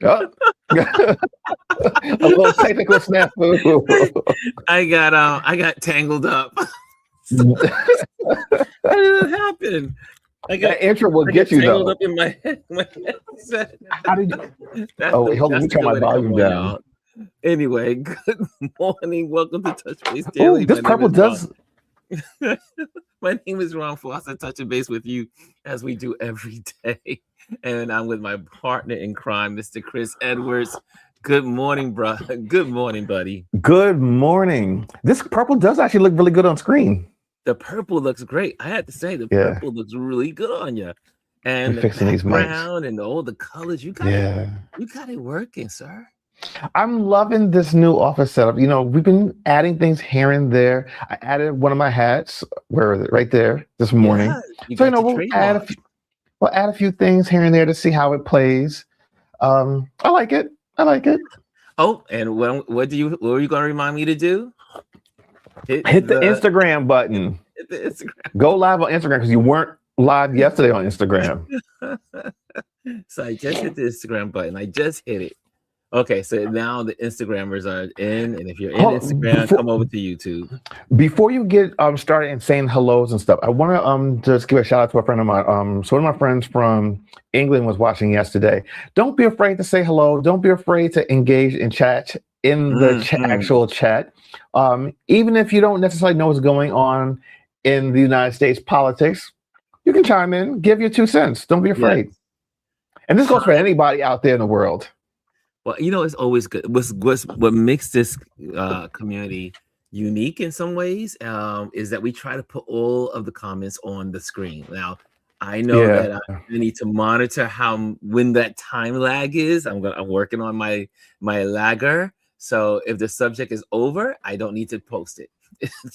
Oh. A little technical snafu. I got tangled up. So, how did that happen? That intro will I get got you tangled though. up in my headset. How did you? That's Oh, the hold on. Let that's me the turn good my way to come volume on, down. y'all. Anyway, good morning. Welcome to Touch Base Oh, Daily. this purple does. My name is Ron Foster, touching base with you as we do every day. And I'm with my partner in crime, Mr. Chris Edwards. Good morning, bro. Good morning, buddy. Good morning. This purple does actually look really good on screen. The purple looks great. I had to say, the Yeah. purple looks really good on you. And We're the fixing these mics. background and all the colors, you got it working, sir. I'm loving this new office setup. You know, we've been adding things here and there. I added one of my hats. Where is it? Right there this morning. Yeah, you So got your we'll add a few things here and there to see how it plays. I like it. I like it. Oh, and what were you going to remind me to do? Hit the Instagram button. Hit the Instagram. Go live on Instagram because you weren't live yesterday on Instagram. So I just hit the Instagram button. I just hit it. Okay, so now the Instagrammers are in, and if you're in Instagram, come over to YouTube. Before you get started and saying hellos and stuff, I want to just give a shout out to a friend of mine. So one of my friends from England was watching yesterday. Don't be afraid to say hello. Don't be afraid to engage in chat in the actual chat. Even if you don't necessarily know what's going on in the United States politics, you can chime in, give your 2 cents. Don't be afraid. Yes. And this goes for anybody out there in the world. Well, you know, it's always good. What makes this community unique in some ways is that we try to put all of the comments on the screen. Now, I know that I need to monitor when that time lag is. I'm working on my lagger. So if the subject is over, I don't need to post it.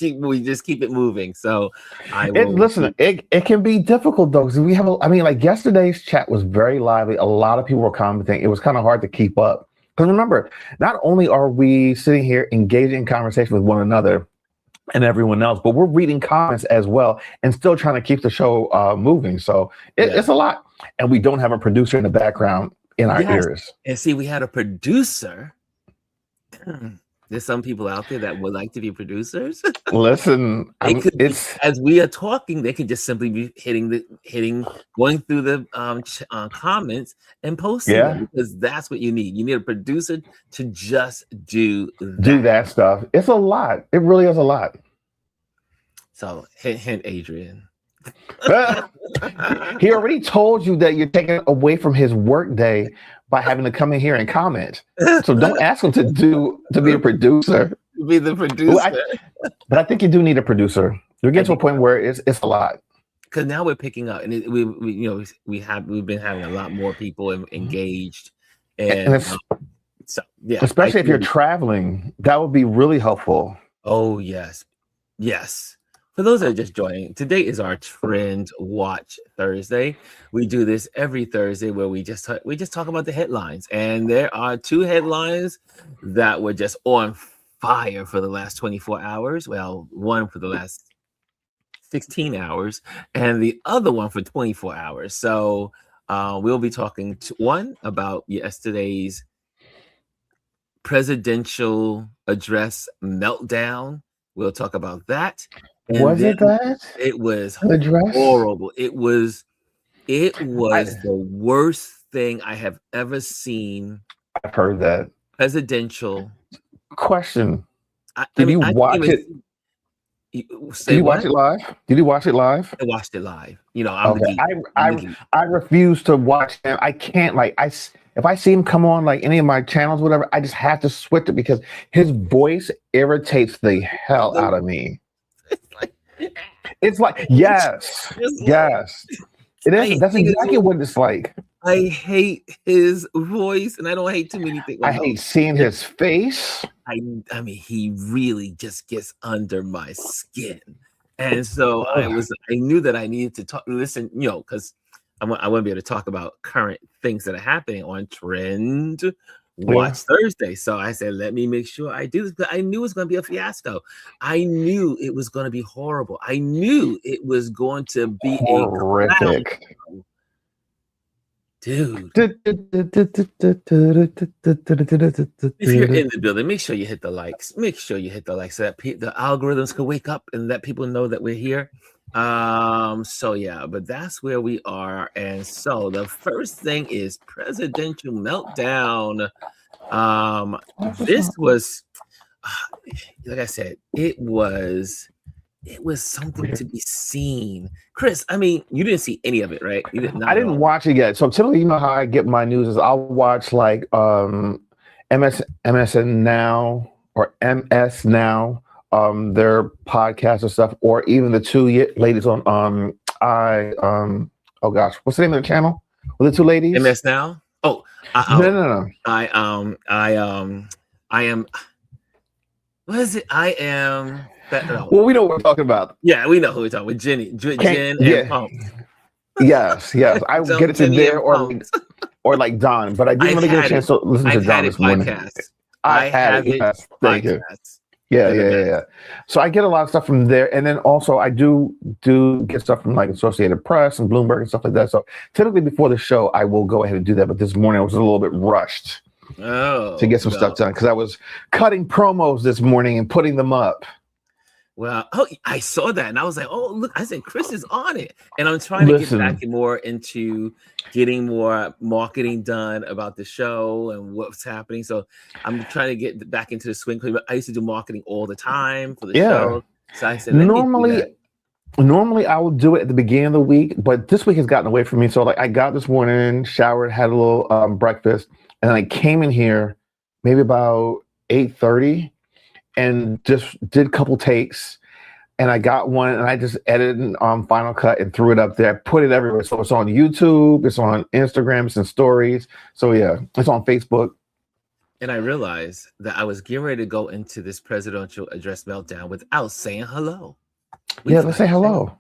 We just keep it moving. So it can be difficult though, because we have like yesterday's chat was very lively. A lot of people were commenting. It was kind of hard to keep up. Because remember, not only are we sitting here engaging in conversation with one another and everyone else, but we're reading comments as well and still trying to keep the show moving. So it's a lot. And we don't have a producer in the background in our ears. And see, we had a producer. There's some people out there that would like to be producers. Listen, as we are talking, they can just simply be going through the comments and posting them, because that's what you need. You need a producer to just do that stuff. It's a lot. It really is a lot. So hint, Adrian. He already told you that you're taking away from his work day by having to come in here and comment. So don't ask him to be a producer. Be the producer. But I think you do need a producer. You're getting to a point where it's a lot. Because now we're picking up, and we've been having a lot more people engaged, especially if you're traveling, that would be really helpful. Oh yes. For those that are just joining, today is our TrendWatch Thursday. We do this every Thursday where we just talk about the headlines. And there are 2 headlines that were just on fire for the last 24 hours. Well, one for the last 16 hours and the other one for 24 hours. So we'll be talking one about yesterday's presidential address meltdown. We'll talk about that. And was it that? It was horrible. It was the worst thing I have ever seen. I've heard that. Presidential. Question. Did you watch it? Did you watch it live? I watched it live. You know, I refuse to watch him. I can't if I see him come on like any of my channels, whatever, I just have to switch it because his voice irritates the hell out of me. It's like yes. It is. That's exactly what it's like. I hate his voice, and I don't hate too many things. I hate seeing his face. I mean, he really just gets under my skin, and so I knew that I needed to listen, because I wouldn't be able to talk about current things that are happening on TrendWatch Thursday. So I said, let me make sure I do this. But I knew it was going to be a fiasco. I knew it was going to be horrible. I knew it was going to be horrific. Dude, if you're in the building, make sure you hit the likes. Make sure you hit the likes so that the algorithms can wake up and let people know that we're here. So yeah, but that's where we are. And so the first thing is presidential meltdown. This was like I said, it was something to be seen. Chris, I mean, you didn't see any of it, right? You did not. I didn't watch it yet. So typically, you know how I get my news is I'll watch like MSN Now or MS Now, their podcasts and stuff, or even the two ladies on oh gosh, what's the name of the channel? Were the two ladies? MS Now? Oh, no. I am. What is it? I am. No. Well, we know what we're talking about. Yeah, we know who we're talking with. Jen and Pump. Yes. I will get it to there or like Don, but I didn't really get a chance to listen to Don this morning. I had it. Yes, thank you. Yeah. So I get a lot of stuff from there, and then also I do get stuff from like Associated Press and Bloomberg and stuff like that. So typically before the show, I will go ahead and do that. But this morning I was a little bit rushed to get some stuff done because I was cutting promos this morning and putting them up. Well, I saw that and I was like, oh, look, I said, Chris is on it. And I'm trying to get back more into getting more marketing done about the show and what's happening. So I'm trying to get back into the swing. I used to do marketing all the time for the show. So I said, normally I would do it at the beginning of the week, but this week has gotten away from me. So like I got this morning, showered, had a little breakfast, and then I came in here maybe about 8:30. And just did a couple takes, and I got one, and I just edited on Final Cut and threw it up there. I put it everywhere, so it's on YouTube, it's on Instagram, it's in stories. So yeah, it's on Facebook. And I realized that I was getting ready to go into this presidential address meltdown without saying hello. Let's say hello.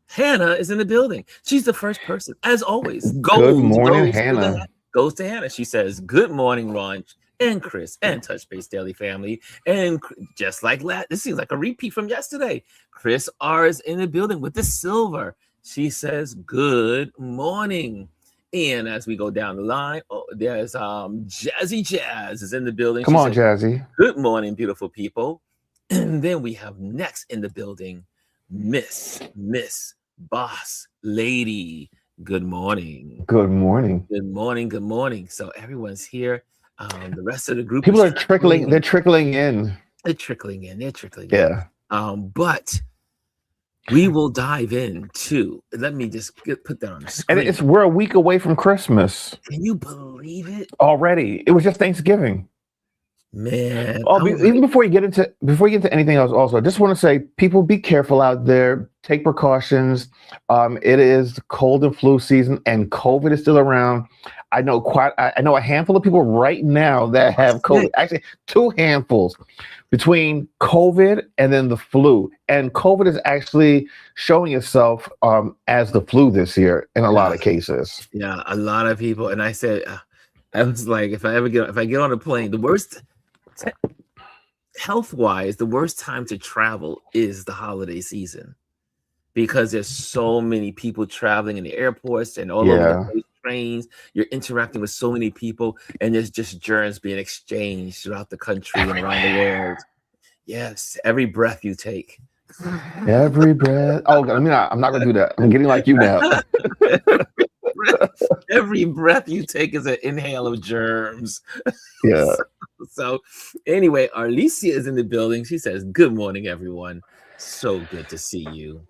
Hannah is in the building. She's the first person, as always. Good morning, Hannah. Goes to Hannah. She says, "Good morning, Ron and Chris and Touch Base Daily family." And just like that, this seems like a repeat from yesterday. Chris R is in the building with the silver. She says, "Good morning." And as we go down the line, there's Jazzy Jazz is in the building. Come on, Jazzy. Good morning, beautiful people. And then we have next in the building, Miss Boss Lady. Good morning. Good morning. Good morning. Good morning. So everyone's here. The rest of the group, people are trickling. They're trickling in. They're trickling in. Yeah. But we will dive in too. Let me just put that on the screen. And we're a week away from Christmas. Can you believe it? Already. It was just Thanksgiving. Man. Even before you get into anything else, also, I just want to say, people, be careful out there. Take precautions. It is cold and flu season, and COVID is still around. I know a handful of people right now that have COVID. Actually, two handfuls between COVID and then the flu. And COVID is actually showing itself as the flu this year in a lot of cases. Yeah, a lot of people. And I said, I was like, if I get on a plane, the worst. Health-wise, the worst time to travel is the holiday season because there's so many people traveling in the airports and all over the trains. You're interacting with so many people, and there's just germs being exchanged throughout the country and around the world. Yes, every breath you take. Every breath. Oh, I mean, I'm not gonna do that. I'm getting like you now. Every breath you take is an inhale of germs. Yeah. So anyway, Arlicia is in the building. She says, "Good morning, everyone. So good to see you."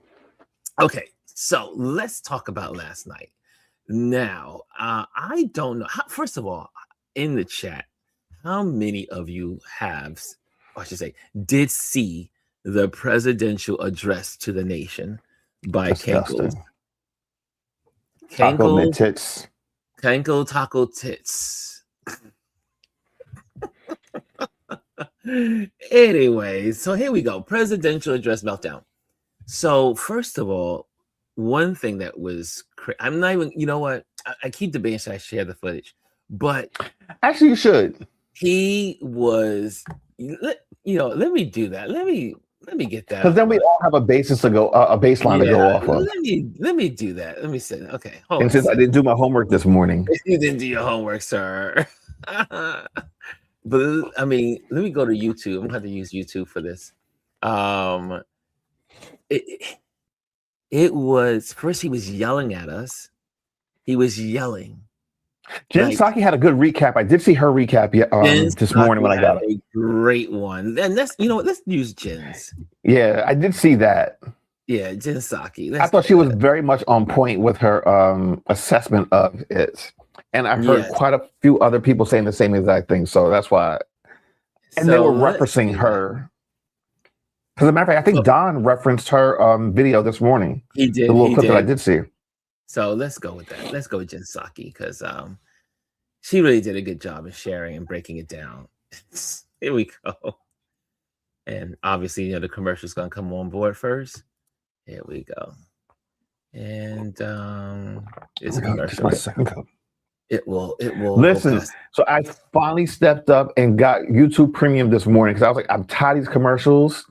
Okay, so let's talk about last night. Now, I don't know. First of all, in the chat, how many of you did see the presidential address to the nation by Kankle? Taco Tits. Kankle Taco Tits. Anyway, so here we go. Presidential address meltdown. So first of all, one thing that was I'm not even, you know what? I keep debating, should I share the footage? But actually, you should. He was, let me do that. Let me Let me get that. Because then we all have a basis to go, a baseline to go off of. Let me do that. Let me say that. Okay, hold And on. since I didn't do my homework this morning, You didn't do your homework, sir. But I mean, let me go to YouTube. I'm going to use YouTube for this. It was first he was yelling at us. He was yelling. Jen Psaki had a good recap. I did see her recap this morning when I got it. A great one. And let's use Jen's. Yeah, I did see that. Yeah, Jen Psaki. I thought she was very much on point with her assessment of it. And I heard quite a few other people saying the same exact thing. So that's why. And they were referencing her. As a matter of fact, I think Don referenced her video this morning. He did. The little clip that I did see. So let's go with that. Let's go with Jen Psaki because she really did a good job of sharing and breaking it down. Here we go. And obviously, the commercial's going to come on board first. Here we go. And it's a commercial. Just a second go. It will. Listen, so I finally stepped up and got YouTube Premium this morning because I was like, I'm tired of these commercials.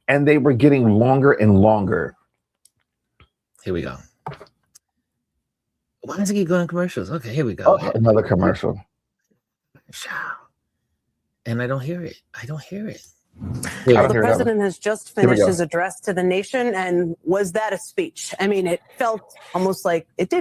And they were getting longer and longer. Here we go. Why does it keep going commercials? Okay, here we go. Oh, another commercial. And I don't hear it. Well, the president has just finished his address to the nation. And was that a speech? I mean, it felt almost like it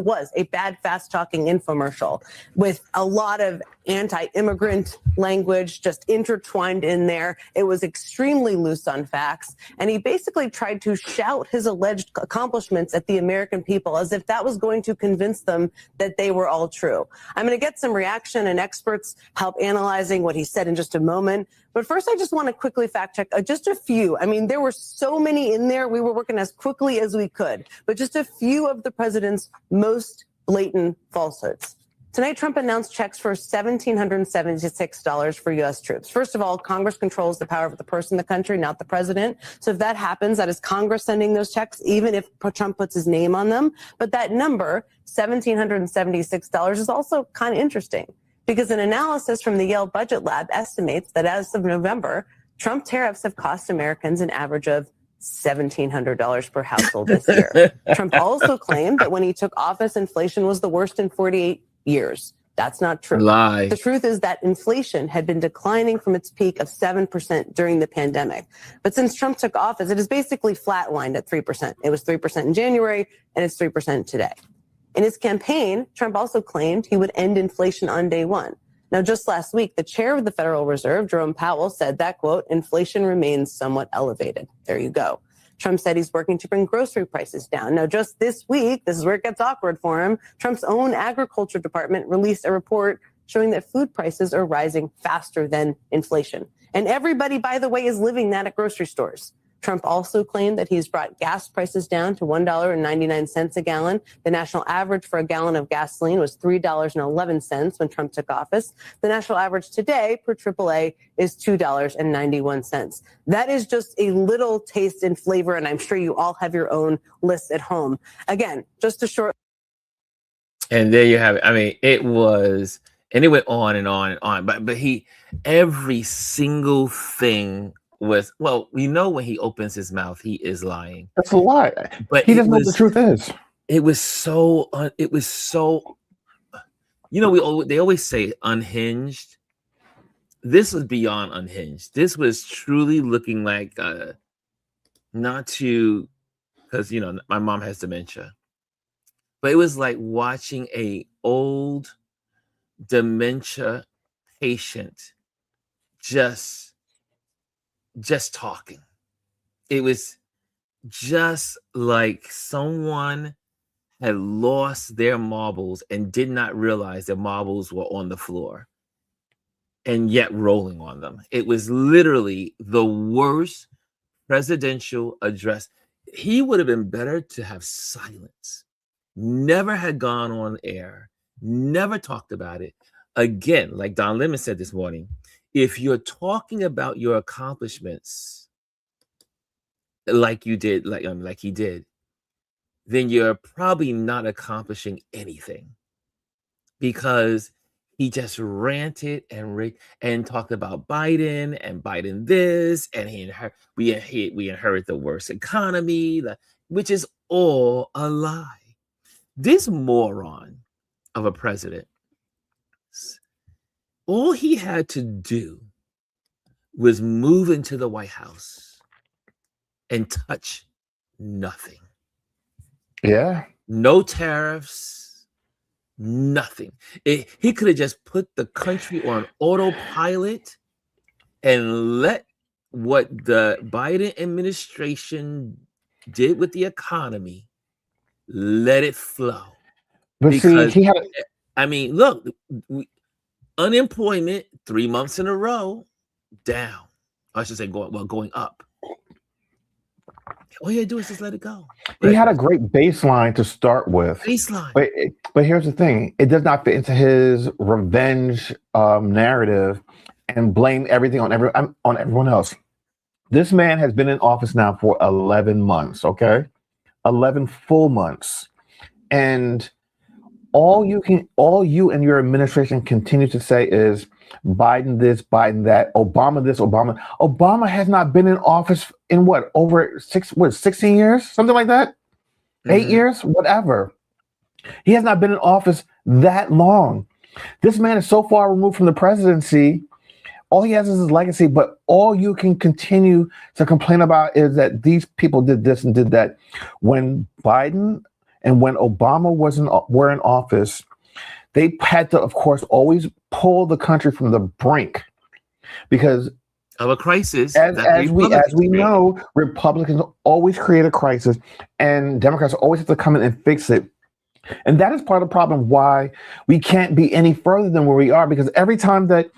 was a bad, fast talking infomercial with a lot of anti-immigrant language just intertwined in there. It was extremely loose on facts. And he basically tried to shout his alleged accomplishments at the American people as if that was going to convince them that they were all true. I'm going to get some reaction and experts help analyzing what he said in just a moment. But first, I just want to quickly fact check just a few. I mean, there were so many in there. We were working as quickly as we could. But just a few of the president's most blatant falsehoods. Tonight, Trump announced checks for $1,776 for U.S. troops. First of all, Congress controls the power of the purse in the country, not the president. So if that happens, that is Congress sending those checks, even if Trump puts his name on them. But that number, $1,776, is also kind of interesting. Because an analysis from the Yale Budget Lab estimates that as of November, Trump tariffs have cost Americans an average of $1,700 per household this year. Trump also claimed that when he took office, inflation was the worst in 48 years. That's not true. Lie. The truth is that inflation had been declining from its peak of 7% during the pandemic. But since Trump took office, it has basically flatlined at 3%. It was 3% in January, and it's 3% today. In his campaign, Trump also claimed he would end inflation on day one. Now, just last week, the chair of the Federal Reserve, Jerome Powell, said that, quote, inflation remains somewhat elevated. There you go. Trump said he's working to bring grocery prices down. Now, just this week, this is where it gets awkward for him, Trump's own agriculture department released a report showing that food prices are rising faster than inflation. And everybody, by the way, is living that at grocery stores. Trump also claimed that he's brought gas prices down to $1.99 a gallon. The national average for a gallon of gasoline was $3.11 when Trump took office. The national average today per AAA is $2.91. That is just a little taste and flavor, and I'm sure you all have your own lists at home. Again, just a short. And there you have it. I mean, it was, and it went on and on and on. But every single thing was, well, we know when he opens his mouth, he is lying. That's a lie. But he doesn't know what the truth is. It was so, they always say unhinged. This was beyond unhinged. This was truly looking like, not to, because, my mom has dementia, but it was like watching a old dementia patient just talking. It was just like someone had lost their marbles and did not realize their marbles were on the floor and yet rolling on them. It was literally the worst presidential address. He would have been better to have silence, never had gone on air, never talked about it. Again, like Don Lemon said this morning, if you're talking about your accomplishments like you did, like he did, then you're probably not accomplishing anything, because he just ranted and talked about Biden and Biden this, and we inherit the worst economy, which is all a lie. This moron of a president, all he had to do was move into the White House and touch nothing. Yeah. No tariffs, nothing. He could have just put the country on autopilot and let what the Biden administration did with the economy, let it flow. But Because, see, he had. I mean, look, unemployment 3 months in a row down. I should say going up. All you gotta do is just let it go. He had a great baseline to start with. But here's the thing: it does not fit into his revenge narrative and blame everything on everyone else. This man has been in office now for 11 months. Okay, 11 full months, and all you and your administration continue to say is Biden this, Biden that, Obama this, Obama. Obama has not been in office in over 16 years, something like that, 8 years, whatever. He has not been in office that long. This man is so far removed from the presidency. All he has is his legacy, but all you can continue to complain about is that these people did this and did that. When Biden and when Obama were in office, they had to, of course, always pull the country from the brink because of a crisis. As we know, Republicans always create a crisis, and Democrats always have to come in and fix it. And that is part of the problem why we can't be any further than where we are, because every time that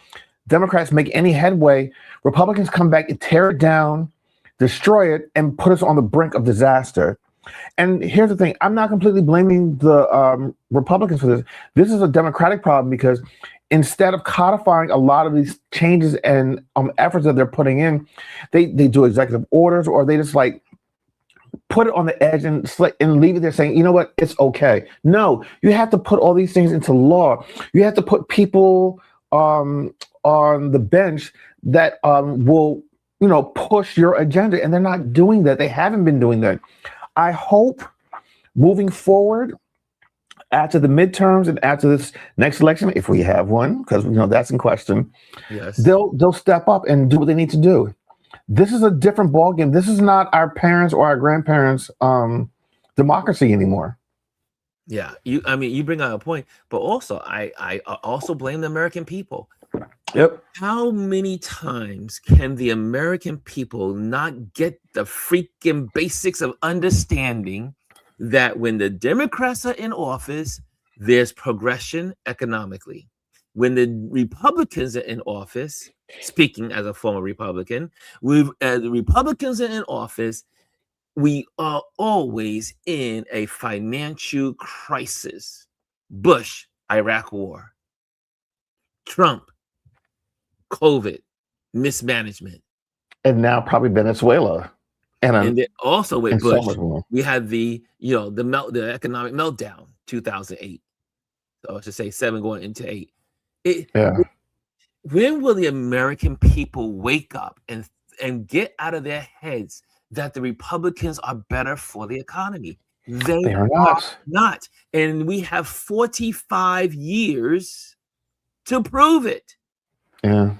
Democrats make any headway, Republicans come back and tear it down, destroy it, and put us on the brink of disaster. And here's the thing: I'm not completely blaming the Republicans for this. This is a Democratic problem because instead of codifying a lot of these changes and efforts that they're putting in, they do executive orders, or they just like put it on the edge and leave it there saying, you know what, it's okay. No, you have to put all these things into law. You have to put people on the bench that will, push your agenda, and they're not doing that. They haven't been doing that. I hope moving forward, after the midterms and after this next election, if we have one, because that's in question, yes, they'll step up and do what they need to do. This is a different ballgame. This is not our parents or our grandparents' democracy anymore. Yeah, you bring out a point, but also I also blame the American people. Yep. How many times can the American people not get the freaking basics of understanding that when the Democrats are in office, there's progression economically. When the Republicans are in office, speaking as a former Republican, the Republicans are in office, we are always in a financial crisis. Bush, Iraq War. Trump, COVID, mismanagement. And now probably Venezuela. And then also with Bush, we had the economic meltdown, 2008. So I should say 7 going into 8. When will the American people wake up and get out of their heads that the Republicans are better for the economy? They are not. And we have 45 years to prove it. Yeah.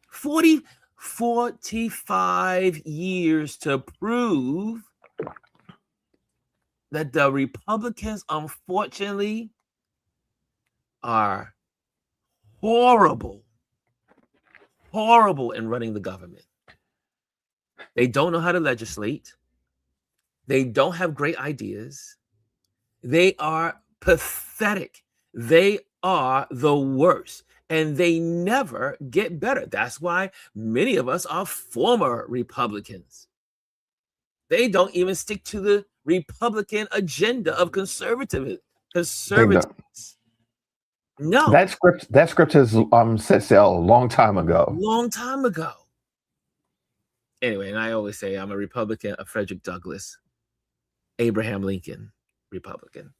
45 years to prove that the Republicans, unfortunately, are horrible in running the government. They don't know how to legislate. They don't have great ideas. They are pathetic. They are the worst. And they never get better. That's why many of us are former Republicans. They don't even stick to the Republican agenda of conservatives. No. That script has set sail a long time ago. Anyway, and I always say I'm a Republican, a Frederick Douglass, Abraham Lincoln Republican.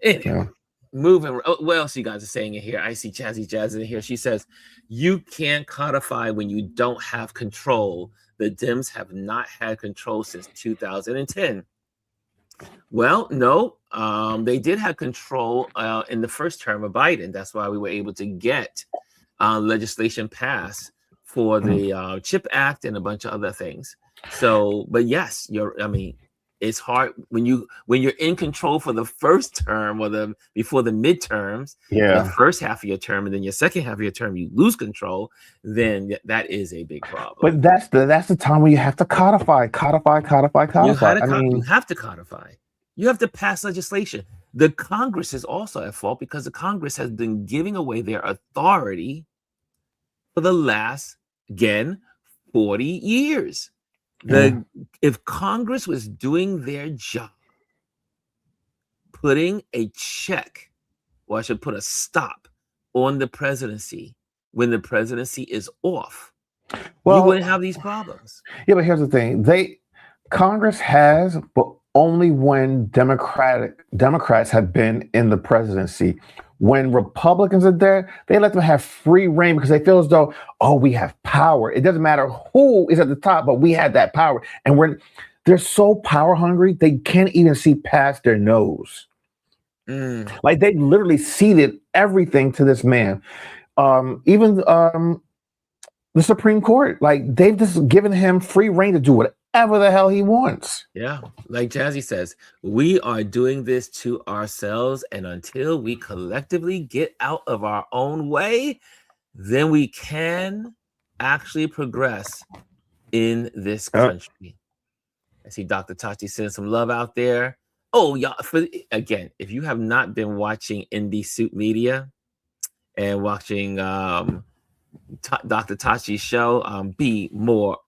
Anyway. moving. What else you guys are saying in here? I see Jazz in here. She says, you can't codify when you don't have control. The Dems have not had control since 2010. Well, no, they did have control in the first term of Biden. That's why we were able to get legislation passed for the CHIP Act and a bunch of other things. So, but yes, it's hard when you're in control for the first term or before the midterms, the first half of your term, and then your second half of your term, you lose control. Then that is a big problem. But that's the time when you have to codify. You have to codify. You have to pass legislation. The Congress is also at fault because the Congress has been giving away their authority for the last, again, 40 years. If Congress was doing their job, putting a check, or I should put a stop on the presidency when the presidency is off, you wouldn't have these problems. Yeah, but here's the thing. Congress has, but only when Democrats have been in the presidency. When Republicans are there, they let them have free reign because they feel as though, we have power. It doesn't matter who is at the top, but we have that power. And they're so power hungry, they can't even see past their nose. Like they literally ceded everything to this man. Even the Supreme Court, like they've just given him free reign to do whatever the hell he wants. Yeah, like Jazzy says, we are doing this to ourselves, and until we collectively get out of our own way, then we can actually progress in this country. I see Dr. Tachi sending some love out there. Oh, y'all, again, if you have not been watching Indie Suit Media and watching Dr. Tachi's show, Be More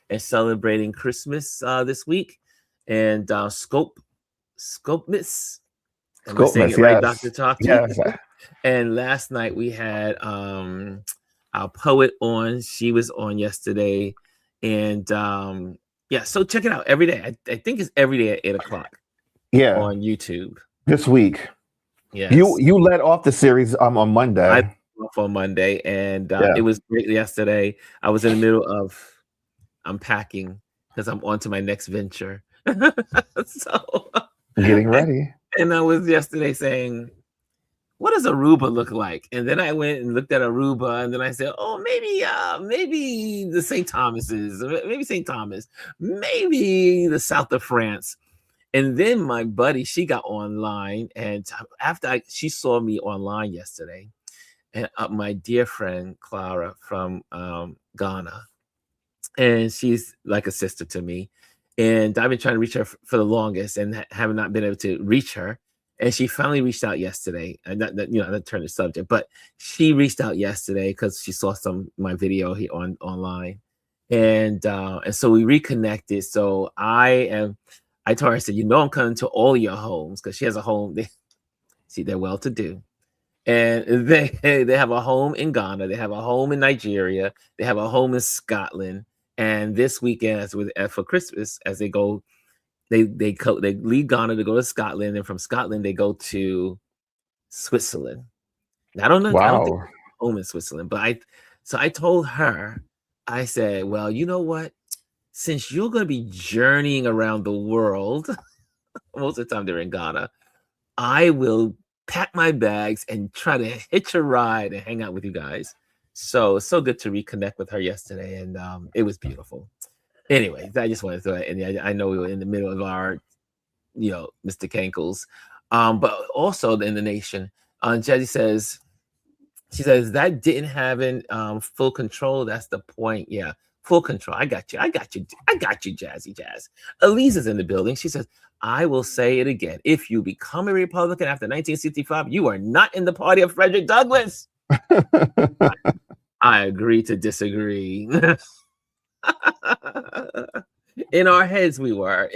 and celebrating Christmas this week, and Scope Miss. Am I saying it right, Dr. Tachi? Yes. And last night we had our poet on. She was on yesterday, and so check it out every day. I think it's every day at 8:00. On YouTube this week. Yes. You led off the series on Monday. I off on Monday, and it was great yesterday. I was in the middle of unpacking because I'm on to my next venture. So getting ready. And I was yesterday saying, what does Aruba look like? And then I went and looked at Aruba, and then I said, maybe the St. Thomas's, maybe St. Thomas, maybe the south of France. And then my buddy, she got online, and after she saw me online yesterday, and my dear friend Clara from Ghana, and she's like a sister to me. And I've been trying to reach her for the longest and have not been able to reach her. And she finally reached out yesterday. And not turn the subject, but she reached out yesterday because she saw my video here online. And so we reconnected. So I told her, I said, I'm coming to all your homes, because she has a home. They're well-to-do. And they have a home in Ghana. They have a home in Nigeria. They have a home in Scotland. And this weekend, for Christmas, as they go, they leave Ghana to go to Scotland, and from Scotland they go to Switzerland. Now, I don't know. Wow. I don't think there's a home in Switzerland, but I told her, I said, well, you know what? Since you're going to be journeying around the world, most of the time they're in Ghana, I will pack my bags and try to hitch a ride and hang out with you guys. So good to reconnect with her yesterday, and it was beautiful. Anyway, I just wanted to throw that in there. I know we were in the middle of our, Mr. Kankles, but also in the nation. Jazzy says, that didn't have full control. That's the point. Yeah, full control. I got you, Jazzy Jazz. Elise is in the building. She says, I will say it again. If you become a Republican after 1965, you are not in the party of Frederick Douglass. I agree to disagree. In our heads we were.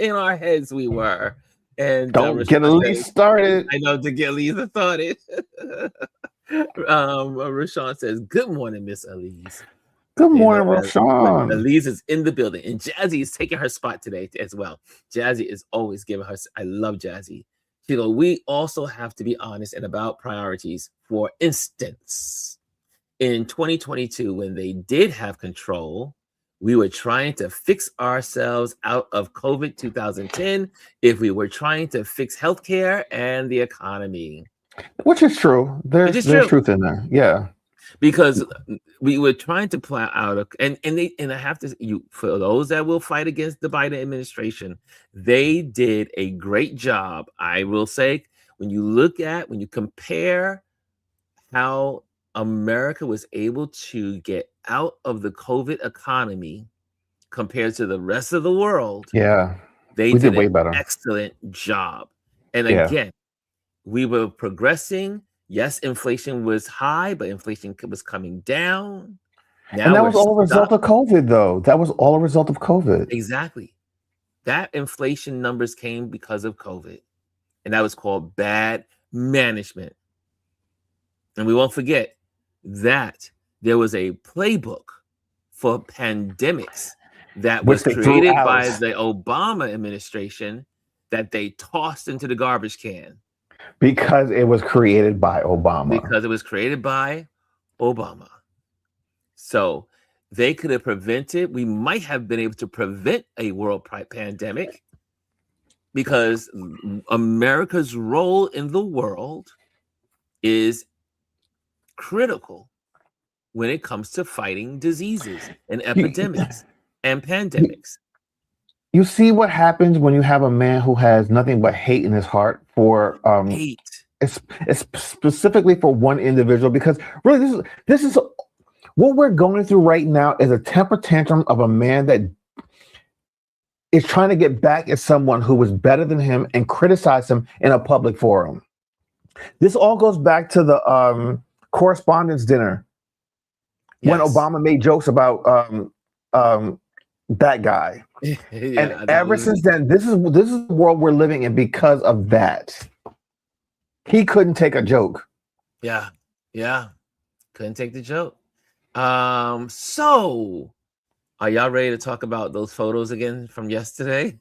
And don't get Elise started. I know, to get Elise started. Rashawn says, good morning, Miss Elise. Good morning, Rashawn. Elise is in the building, and Jazzy is taking her spot today as well. Jazzy is always giving her. I love Jazzy. we also have to be honest and about priorities. For instance, in 2022, when they did have control, we were trying to fix ourselves out of COVID 2010 if we were trying to fix healthcare and the economy. Which is true. There's truth in there. Yeah. Because we were trying to plan out and I have to, for those that will fight against the Biden administration, they did a great job. I will say, when you compare how America was able to get out of the COVID economy compared to the rest of the world, they did way better. Excellent job. And again, we were progressing. Yes, inflation was high, but inflation was coming down. Now, and that was all a result of COVID, though. That was all a result of COVID. Exactly. That inflation numbers came because of COVID. And that was called bad management. And we won't forget that there was a playbook for pandemics that was created by the Obama administration that they tossed into the garbage can. Because it was created by Obama. So they could have prevented, we might have been able to prevent a world pandemic, because America's role in the world is critical when it comes to fighting diseases and epidemics and pandemics. You see what happens when you have a man who has nothing but hate in his heart for hate. It's specifically for one individual, because really this is what we're going through right now is a temper tantrum of a man that is trying to get back at someone who was better than him and criticize him in a public forum. This all goes back to the correspondence dinner when Obama made jokes about that guy. And ever since then, this is the world we're living in because of that. He couldn't take a joke. Yeah. Couldn't take the joke. So are y'all ready to talk about those photos again from yesterday?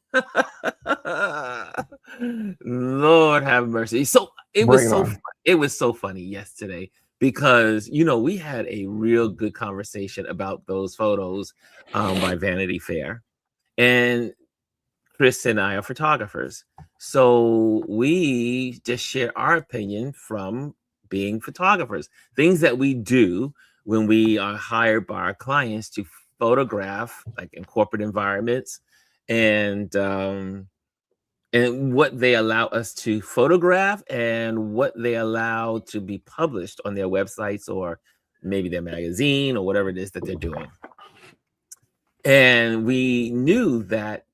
Lord have mercy. So it was so funny yesterday, because we had a real good conversation about those photos by Vanity Fair. And Chris and I are photographers. So we just share our opinion from being photographers, things that we do when we are hired by our clients to photograph, like in corporate environments, and what they allow us to photograph and what they allow to be published on their websites or maybe their magazine or whatever it is that they're doing. And we knew that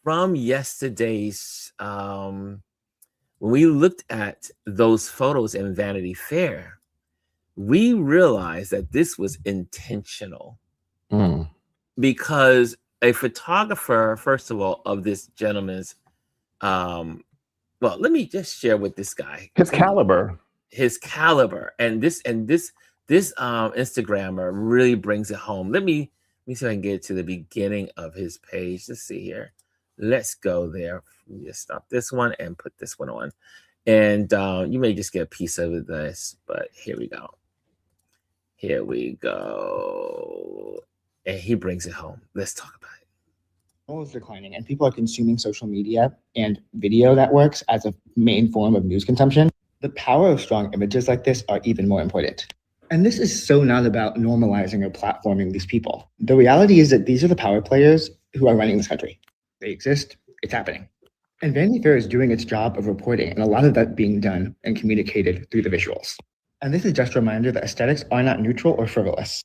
from yesterday's, when we looked at those photos in Vanity Fair, we realized that this was intentional. Because a photographer, first of all, of this gentleman's, well, let me just share with this guy his caliber, and this Instagrammer really brings it home. Let me see if I can get to the beginning of his page. Let's see here. Let's go there. Let me just stop this one and put this one on, and you may just get a piece of this, but here we go. And he brings it home. Let's talk about it. Is declining, and people are consuming social media and video networks as a main form of news consumption. The power of strong images like this are even more important. And this is so not about normalizing or platforming these people. The reality is that these are the power players who are running this country. They exist, it's happening. And Vanity Fair is doing its job of reporting, and a lot of that being done and communicated through the visuals. And this is just a reminder that aesthetics are not neutral or frivolous.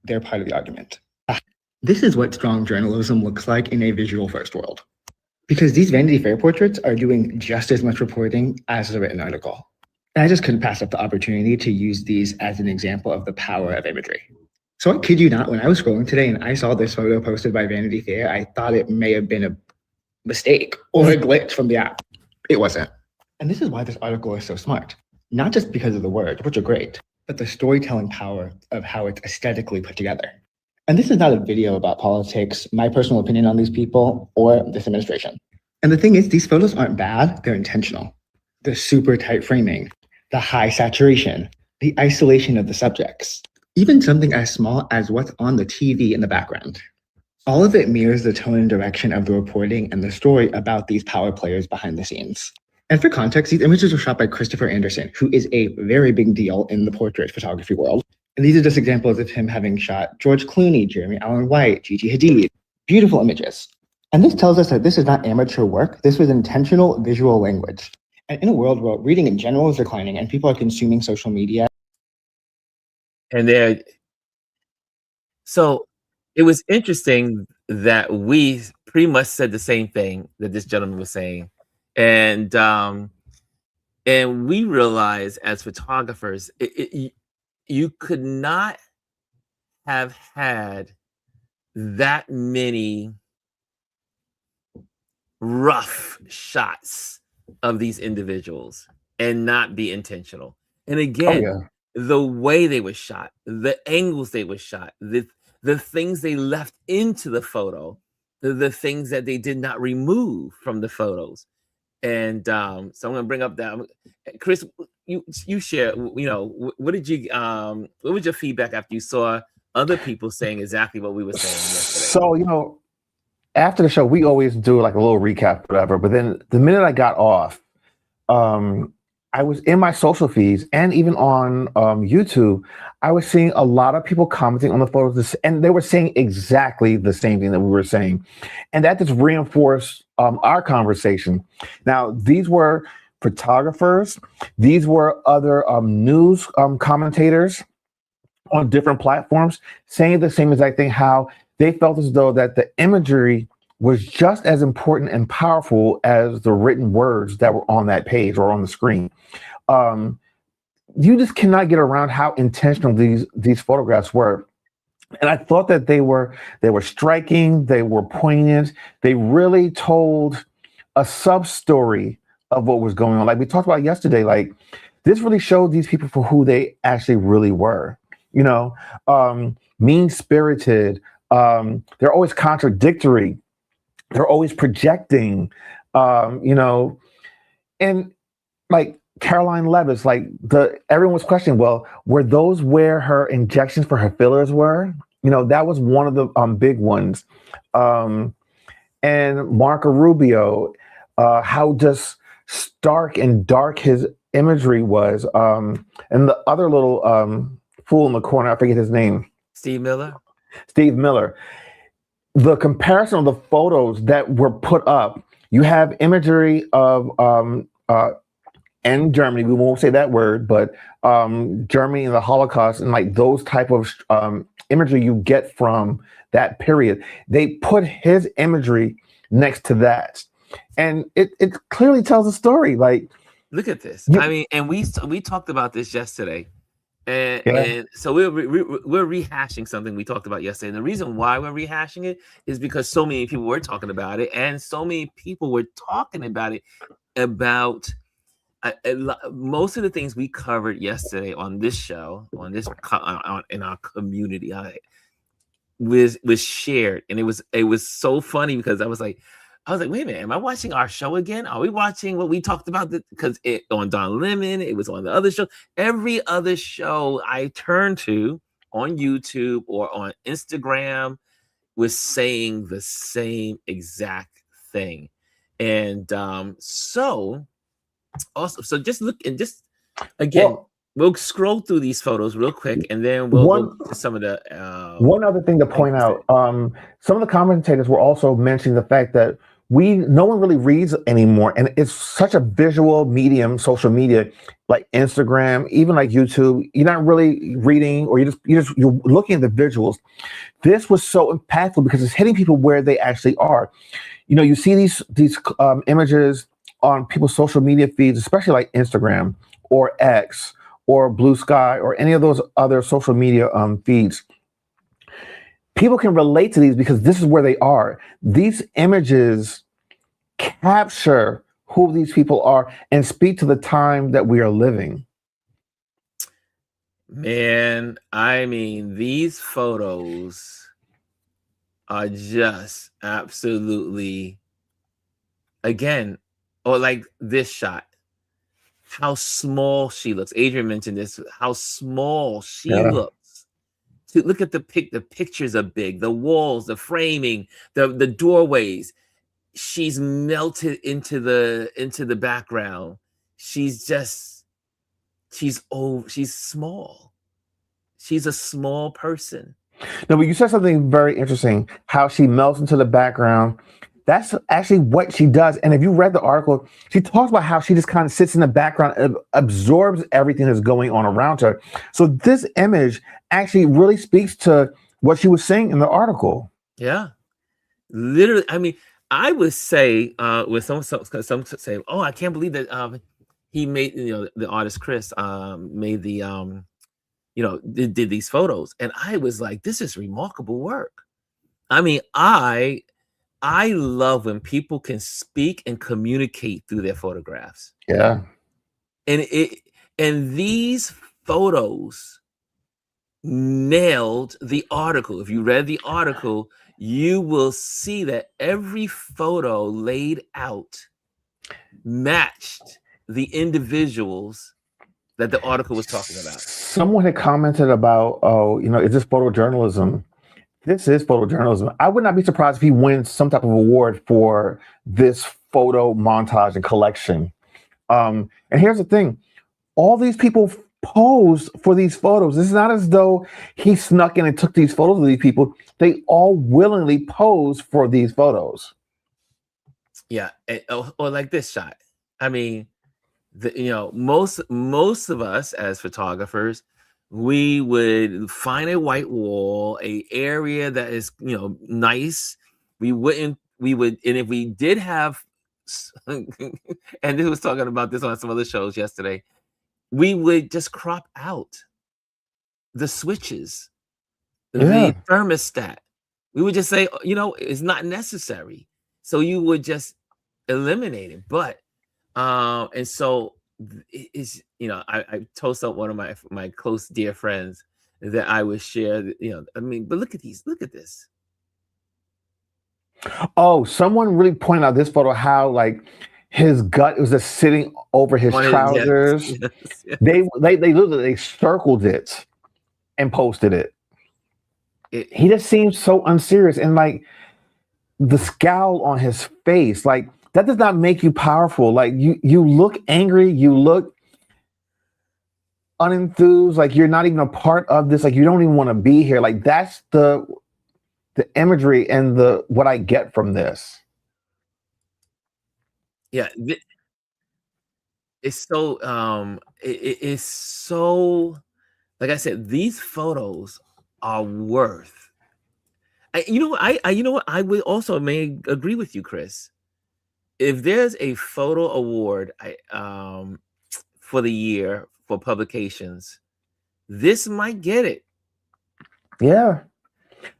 They're part of the argument. This is what strong journalism looks like in a visual-first world. Because these Vanity Fair portraits are doing just as much reporting as a written article. And I just couldn't pass up the opportunity to use these as an example of the power of imagery. So I kid you not, when I was scrolling today and I saw this photo posted by Vanity Fair, I thought it may have been a mistake or a glitch from the app. It wasn't. And this is why this article is so smart. Not just because of the words, which are great, but the storytelling power of how it's aesthetically put together. And this is not a video about politics, my personal opinion on these people, or this administration. And the thing is, these photos aren't bad, they're intentional. The super tight framing, the high saturation, the isolation of the subjects, even something as small as what's on the TV in the background. All of it mirrors the tone and direction of the reporting and the story about these power players behind the scenes. And for context, these images were shot by Christopher Anderson, who is a very big deal in the portrait photography world. And these are just examples of him having shot George Clooney, Jeremy Allen White, Gigi Hadid. Beautiful images. And this tells us that this is not amateur work. This was intentional visual language. And in a world where reading in general is declining and people are consuming social media. And so it was interesting that we pretty much said the same thing that this gentleman was saying. And we realized as photographers, you could not have had that many rough shots of these individuals and not be intentional. And again, the way they were shot, the angles they were shot, the things they left into the photo, the things that they did not remove from the photos. And so I'm going to bring up that. Chris, you share, what was your feedback after you saw other people saying exactly what we were saying yesterday? So, after the show, we always do like a little recap, whatever. But then the minute I got off, I was in my social feeds and even on YouTube, I was seeing a lot of people commenting on the photos, and they were saying exactly the same thing that we were saying. And that just reinforced our conversation. Now, these were photographers. These were other news commentators on different platforms saying the same exact thing, how they felt as though that the imagery was just as important and powerful as the written words that were on that page or on the screen. You just cannot get around how intentional these photographs were. And I thought that they were striking, they were poignant, they really told a sub-story of what was going on. Like we talked about yesterday, like this really showed these people for who they actually really were. Mean-spirited, they're always contradictory, they're always projecting, and like Caroline Levis, like everyone was questioning, well, were those where her injections for her fillers were? That was one of the big ones. And Marco Rubio, how just stark and dark his imagery was. And the other little fool in the corner, I forget his name. Steve Miller. The comparison of the photos that were put up, you have imagery of and Germany, we won't say that word, but Germany and the Holocaust and like those type of imagery you get from that period. They put his imagery next to that. And it clearly tells a story. Like, look at this. I mean, and we talked about this yesterday. And so we're rehashing something we talked about yesterday. And the reason why we're rehashing it is because so many people were talking about it, and so many people were talking about it, about most of the things we covered yesterday on this show, in our community, was shared. And it was so funny because I was like, wait a minute, am I watching our show again? Are we watching what we talked about? Because on Don Lemon, it was on the other show. Every other show I turned to on YouTube or on Instagram was saying the same exact thing. And so just look, and just again, we'll scroll through these photos real quick, and then we'll go to some of the one other thing to point out. Some of the commentators were also mentioning the fact that no one really reads anymore, and it's such a visual medium, social media, like Instagram, even like YouTube. You're not really reading, or you're looking at the visuals. This was so impactful because it's hitting people where they actually are. You see these images on people's social media feeds, especially like Instagram or X or Blue Sky or any of those other social media feeds. People can relate to these because this is where they are. These images capture who these people are and speak to the time that we are living. Man, I mean, these photos are just absolutely again, or like this shot, how small she looks. Adrian mentioned this, how small she looks. Look at the pictures are big, the walls, the framing, the doorways. She's melted into the background. She's small. She's a small person. No, but you said something very interesting, how she melts into the background. That's actually what she does. And if you read the article, she talks about how she just kind of sits in the background and absorbs everything that's going on around her. So this image actually really speaks to what she was saying in the article. Yeah. Literally, I mean, I would say with some say, oh, I can't believe that he made, the artist Chris made the did these photos. And I was like, this is remarkable work. I mean, I love when people can speak and communicate through their photographs. Yeah. And these photos nailed the article. If you read the article, you will see that every photo laid out matched the individuals that the article was talking about. Someone had commented about, is this photojournalism? This is photojournalism. I would not be surprised if he wins some type of award for this photo montage and collection. And here's the thing. All these people posed for these photos. It's not as though he snuck in and took these photos of these people. They all willingly posed for these photos. Yeah. Or like this shot. I mean, most of us as photographers, we would find a white wall, a area that is, nice. We would, and if we did have, and this was talking about this on some other shows yesterday, we would just crop out the switches, the thermostat. We would just say, it's not necessary. So you would just eliminate it. But, and so it's, I told one of my close dear friends that I would share, but look at this. Oh, someone really pointed out this photo, how like his gut was just sitting over his trousers. Yes. They circled it and posted it. He just seems so unserious, and like the scowl on his face, like that does not make you powerful. Like you look angry, you look unenthused, like you're not even a part of this, like you don't even want to be here. Like that's the imagery and what I get from this. Yeah, it's so it is so, like I said, these photos are worth. I would also may agree with you, Chris. If there's a photo award for the year for publications, this might get it. Yeah.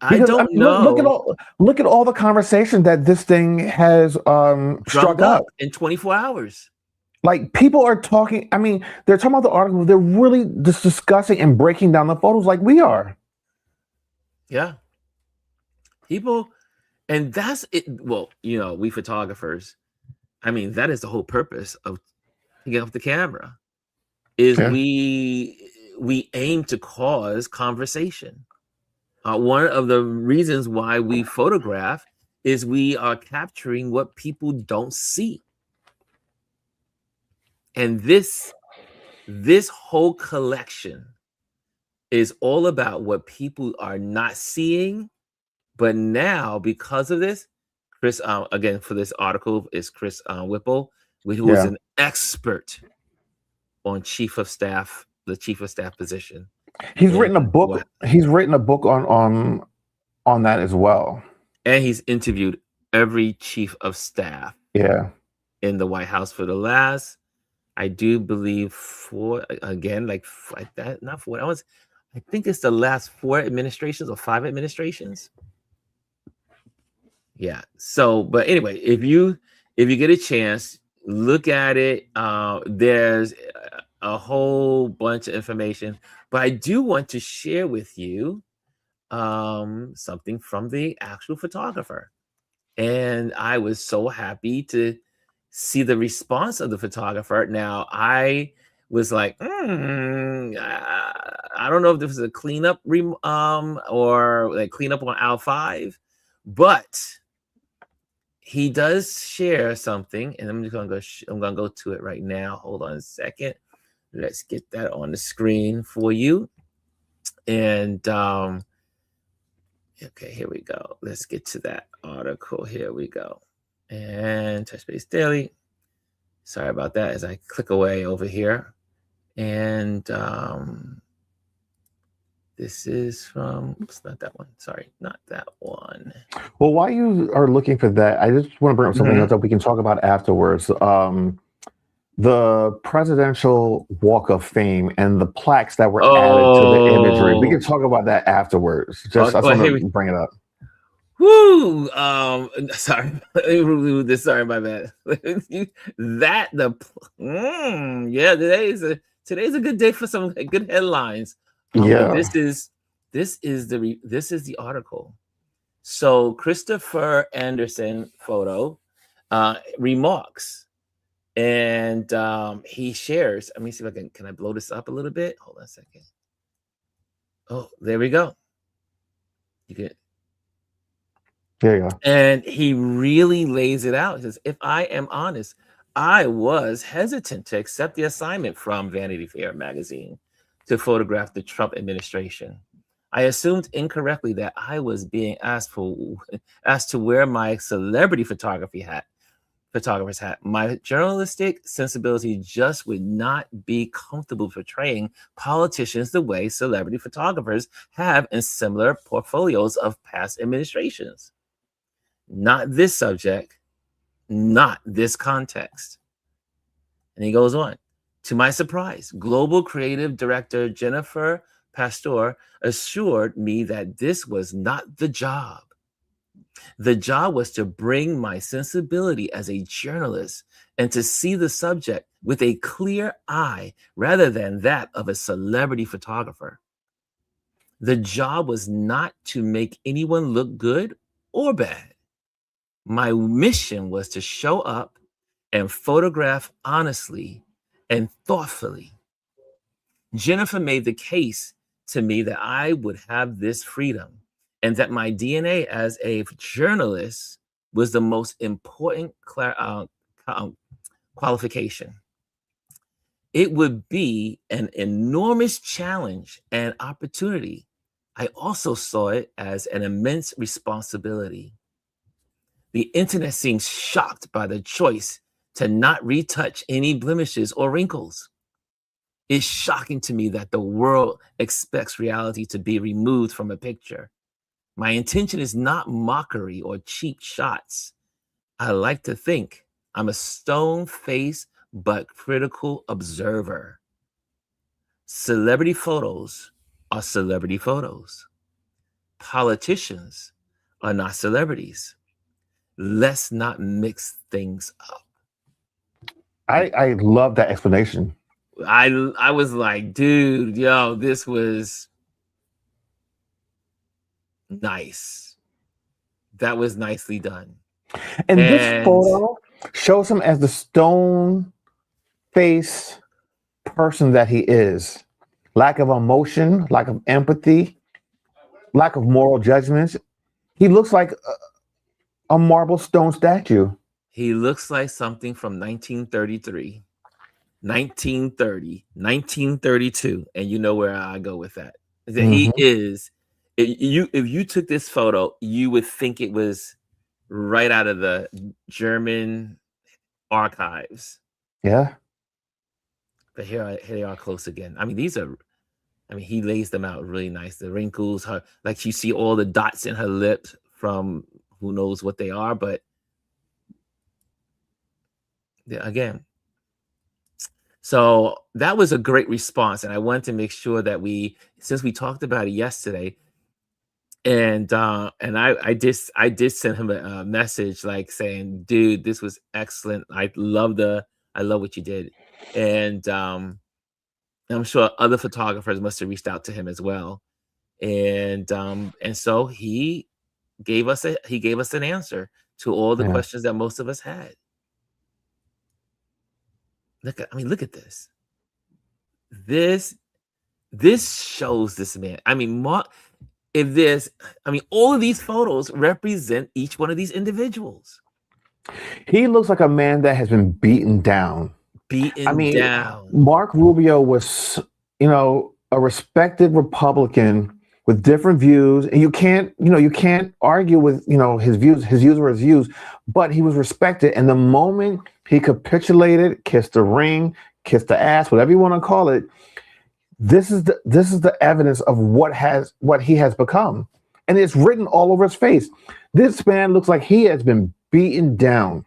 I don't know. Look at all the conversation that this thing has struck up in 24 hours. Like people are talking. I mean, they're talking about the article. They're really just discussing and breaking down the photos like we are. Yeah. People, and that's it. Well, we photographers, I mean, that is the whole purpose of getting off the camera. Is we aim to cause conversation. One of the reasons why we photograph is we are capturing what people don't see. And this whole collection is all about what people are not seeing. But now, because of this, Chris, again, for this article is Chris Whipple, who is an expert on the chief of staff position. He's written a book. He's written a book on that as well. And he's interviewed every chief of staff. Yeah. In the White House for the last, I do believe I think it's the last 4 administrations or 5 administrations. Yeah. So, but anyway, if you get a chance, look at it. There's a whole bunch of information, but I do want to share with you something from the actual photographer. And I was so happy to see the response of the photographer. Now, I was like, I don't know if this was a cleanup or like cleanup on aisle 5, but he does share something, and I'm just gonna go. I'm gonna go to it right now. Hold on a second. Let's get that on the screen for you. And okay, here we go. Let's get to that article. Here we go. And Touchbase Daily. Sorry about that as I click away over here. And this is from, oops, not that one. Sorry, not that one. Well, while you are looking for that, I just want to bring up something else that we can talk about afterwards. The Presidential Walk of Fame and the plaques that were added to the imagery. We can talk about that afterwards. Just I just want to bring it up. Woo! Sorry, sorry, my bad. Yeah, today's a good day for some good headlines. Yeah, this is the article. So Christopher Anderson photo remarks, and he shares. Let me see if I can I blow this up a little bit? Hold on a second. Oh, there we go. You can. There you go. And he really lays it out. He says, if I am honest, I was hesitant to accept the assignment from Vanity Fair magazine to photograph the Trump administration. I assumed incorrectly that I was being asked to wear my celebrity photographer's hat. My journalistic sensibility just would not be comfortable portraying politicians the way celebrity photographers have in similar portfolios of past administrations. Not this subject, not this context. And he goes on. To my surprise, global creative director Jennifer Pastor assured me that this was not the job. The job was to bring my sensibility as a journalist and to see the subject with a clear eye rather than that of a celebrity photographer. The job was not to make anyone look good or bad. My mission was to show up and photograph honestly and thoughtfully. Jennifer made the case to me that I would have this freedom and that my DNA as a journalist was the most important qualification. It would be an enormous challenge and opportunity. I also saw it as an immense responsibility. The internet seems shocked by the choice to not retouch any blemishes or wrinkles. It's shocking to me that the world expects reality to be removed from a picture. My intention is not mockery or cheap shots. I like to think I'm a stone-faced but critical observer. Celebrity photos are celebrity photos. Politicians are not celebrities. Let's not mix things up. I love that explanation. I was like, dude, yo, this was nice. That was nicely done. And this photo shows him as the stone face person that he is. Lack of emotion, lack of empathy, lack of moral judgments. He looks like a marble stone statue. He looks like something from 1933, 1930, 1932. And you know where I go with that. He is, if you took this photo, you would think it was right out of the German archives. Yeah. But here they are close again. I mean, he lays them out really nice. The wrinkles, like you see all the dots in her lips from who knows what they are, but yeah, again. So that was a great response. And I wanted to make sure that since we talked about it yesterday, and I did send him a message like saying, dude, this was excellent. I love what you did. And I'm sure other photographers must have reached out to him as well. And so he gave us an answer to all the questions that most of us had. Look at this. This shows this man. I mean, all of these photos represent each one of these individuals. He looks like a man that has been beaten down. Down. Mark Rubio was, a respected Republican with different views, and you can't argue with, his views. His views were his views, but he was respected. And the moment he capitulated, kissed the ring, kissed the ass, whatever you want to call it, this is the evidence of what he has become, and it's written all over his face. This man looks like he has been beaten down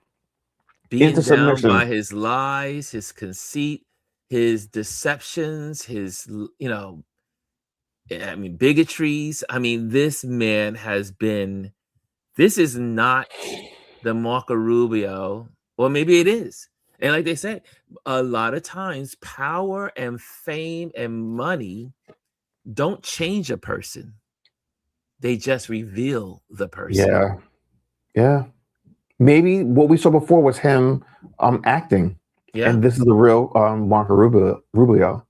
by his lies, his conceit, his deceptions, his bigotries. This man has been. This is not the Marco Rubio, or maybe it is. And like they said, a lot of times power and fame and money don't change a person. They just reveal the person. Yeah. Maybe what we saw before was him acting. Yeah. And this is the real Marco Rubio.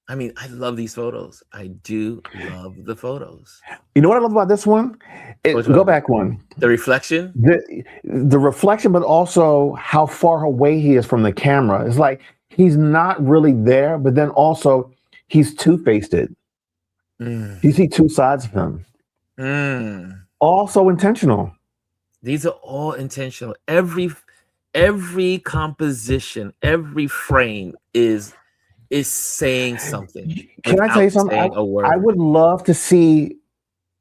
I love these photos. I do love the photos. You know what I love about this one? Go back one. The reflection? The reflection, but also how far away he is from the camera. It's like he's not really there, but then also he's two-faced it. You see two sides of him. Also intentional. These are all intentional. Every composition, every frame is saying something. Can I tell you something? I would love to see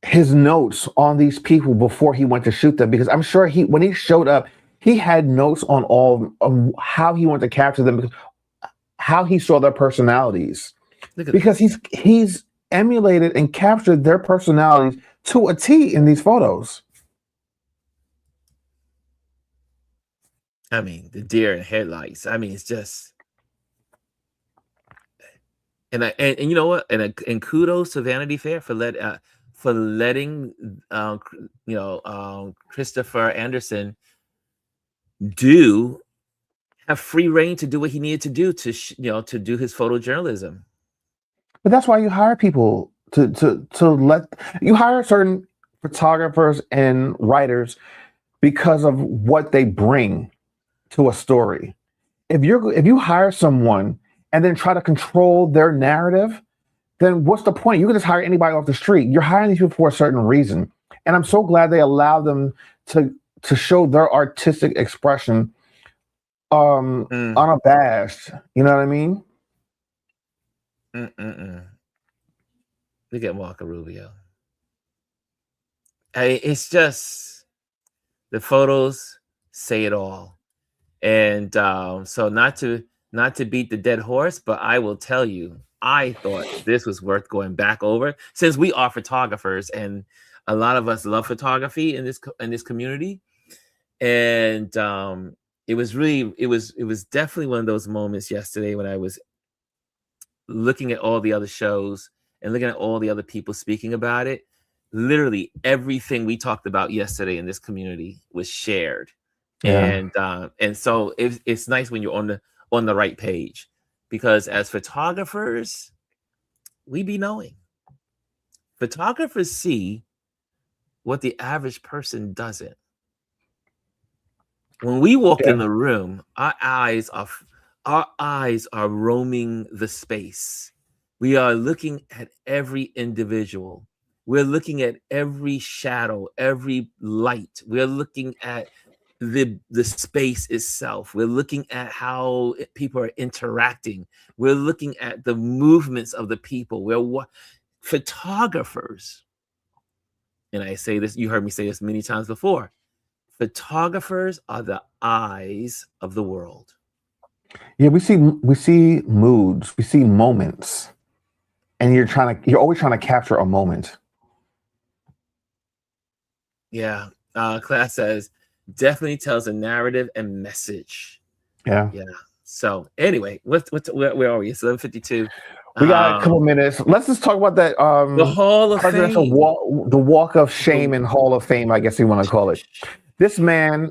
his notes on these people before he went to shoot them, because I'm sure when he showed up, he had notes on all of how he wanted to capture them, because how he saw their personalities. Because he's emulated and captured their personalities to a T in these photos. The deer in headlights. It's just. And you know what? And kudos to Vanity Fair for letting Christopher Anderson have free reign to do what he needed to do to do his photojournalism. But that's why you hire people to let you hire certain photographers and writers, because of what they bring to a story. If you hire someone and then try to control their narrative, then what's the point? You can just hire anybody off the street. You're hiring these people for a certain reason. And I'm so glad they allow them to show their artistic expression unabashed. You know what I mean? Look at Marco Rubio. It's just, the photos say it all. And so not to beat the dead horse, but I will tell you, I thought this was worth going back over, since we are photographers and a lot of us love photography in this community. And it was definitely one of those moments yesterday when I was looking at all the other shows and looking at all the other people speaking about it. Literally everything we talked about yesterday in this community was shared. Yeah. And so it's nice when you're on the right page, because as photographers, we be knowing. Photographers see what the average person doesn't. When we walk in the room, our eyes are roaming the space. We are looking at every individual. We're looking at every shadow, every light. We're looking at the space itself. We're looking at how people are interacting. We're looking at the movements of the people. We're photographers. And I say this, you heard me say this many times before. Photographers are the eyes of the world. Yeah, we see moods, we see moments, and you're always trying to capture a moment. Yeah, Class says definitely tells a narrative and message. Yeah. So anyway, where are we? It's 11:52. We got a couple minutes. Let's just talk about that. The Hall of Fame. The Walk of Shame and Hall of Fame, I guess you want to call it. This man,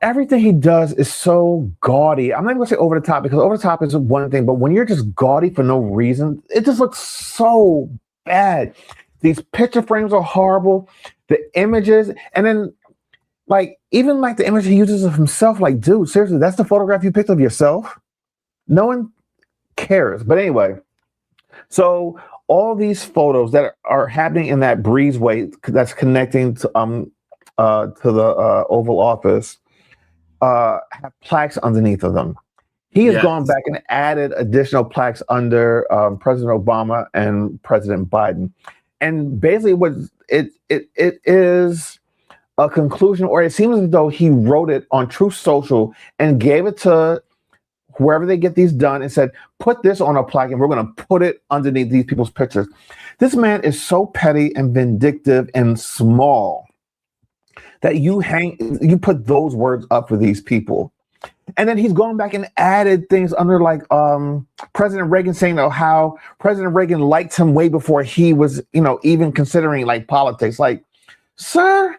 everything he does is so gaudy. I'm not even gonna say over the top because over the top is one thing, but when you're just gaudy for no reason, it just looks so bad. These picture frames are horrible. The images, and then like even like the image he uses of himself, like, dude, seriously, that's the photograph you picked of yourself? No one cares. But anyway, so all these photos that are happening in that breezeway that's connecting to the Oval Office have plaques underneath of them. He has gone back and added additional plaques under President Obama and President Biden. And basically what it is a conclusion, or it seems as though he wrote it on Truth Social and gave it to wherever they get these done and said, put this on a plaque and we're going to put it underneath these people's pictures. This man is so petty and vindictive and small that you put those words up for these people. And then he's going back and added things under like President Reagan saying how President Reagan liked him way before he was, even considering like politics. Like, sir,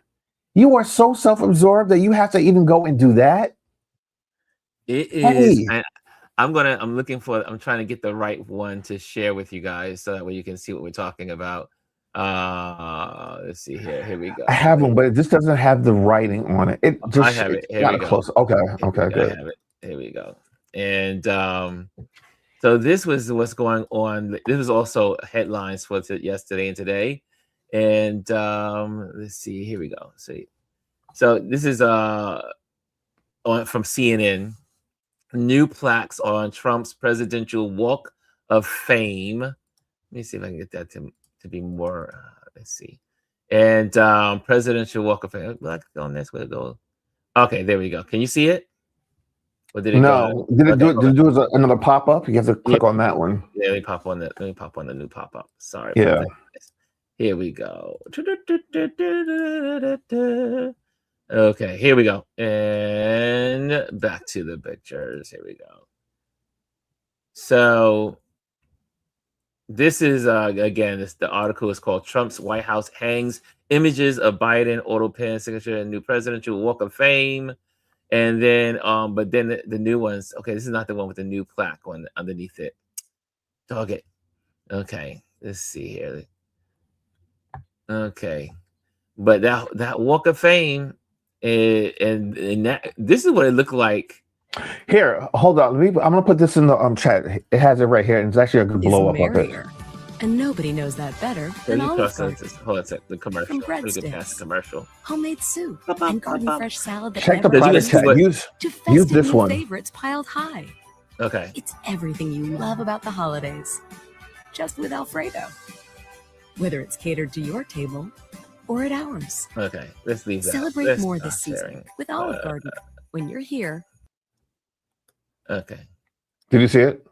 you are so self-absorbed that you have to even go and do that. It is. Hey. I'm trying to get the right one to share with you guys so that way you can see what we're talking about. Let's see here. Here we go. I have one, but this doesn't have the writing on it. It just I have it. Here we go. Close. Okay, good. I have it. Here we go. And so this was what's going on. This was also headlines for yesterday and today. And let's see. Here we go. See. So this is from CNN. New plaques on Trump's presidential Walk of Fame. Let me see if I can get that to be more. Let's see. And presidential Walk of Fame. Will I click on this? Where it go? Okay, there we go. Can you see it? Or did it no. Did it do another pop up? You have to click on that one. Yeah, let me pop on the new pop up. Sorry. Yeah. Here we go. Okay, here we go. And back to the pictures. Here we go. So this is the article is called Trump's White House Hangs Images of Biden, Auto Pen Signature, and New Presidential Walk of Fame. And then but then the new ones. Okay, this is not the one with the new plaque on underneath it. Dog it. Okay, let's see here. Okay. But that Walk of Fame and that, this is what it looked like. Here, hold on. I'm gonna put this in the chat. It has it right here, and it's actually a good blow up of it. And nobody knows that better than Olive Garden. Hold on a sec. The commercial. From breadsticks, commercial. Homemade soup, and garden fresh salad that check the private chat. Use this one. Favorites piled high. Okay. It's everything you love about the holidays, just with Alfredo. Whether it's catered to your table or at ours. Okay, let's leave that. Celebrate more this season with Olive Garden. When you're here. Okay. Did you see it?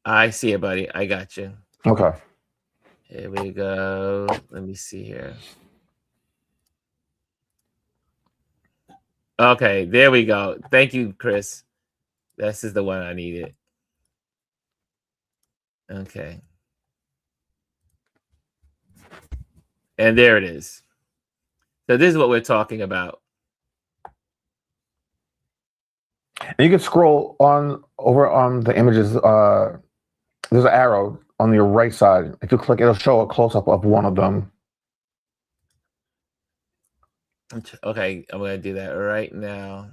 I see it, buddy. I got you. Okay. Here we go. Let me see here. Okay, there we go. Thank you, Chris. This is the one I needed. Okay. And there it is. So this is what we're talking about. And you can scroll over on the images. There's an arrow on your right side. If you click, it'll show a close-up of one of them. Okay, I'm going to do that right now.